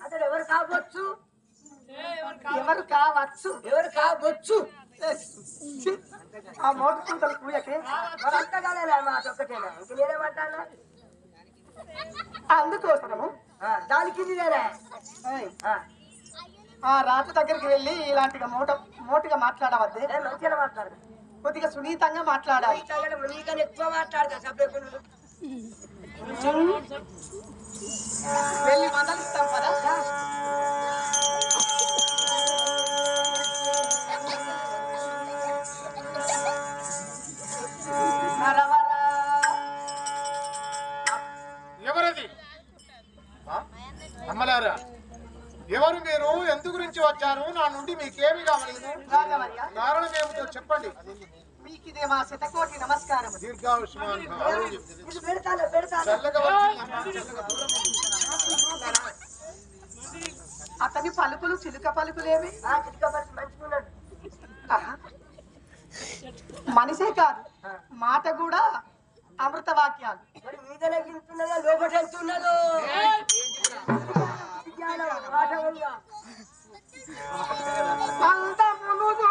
అతడు ఎవరు కావచ్చు ఎవరు కావచ్చు ఆ మోటు కుంటల పూయకి మరి అంతగానే మాట ఒక్కటేనా ఇంక నేనేమంటాను అందుకోసము దానికి ఇది వేరే ఆ రాజు దగ్గరికి వెళ్ళి ఇలాంటిగా మోటుగా మాట్లాడవద్దే మంచిగా మాట్లాడదు కొద్దిగా సునీతంగా మాట్లాడాలి నీకన్నా ఎక్కువ మాట్లాడతా సభ్యులు వెళ్ళి మందలిస్తాం కదా ఎవరది అమ్మలారా ఎవరు మీరు ఎందు గురించి వచ్చారు నా నుండి మీకేమి కావాలి కారణం ఏమిటో చెప్పండి మీకు ఇదే మా శతకోటి నమస్కారం దీర్ఘాయుష్మాన్ అతని పలుకులు చిలుక పలుకులేవి మనిషే కాదు మాట కూడా అమృత వాక్యాలు మరి మీదనే గింటున్నదో లోపల వెళ్తున్నదో అంత మునుగు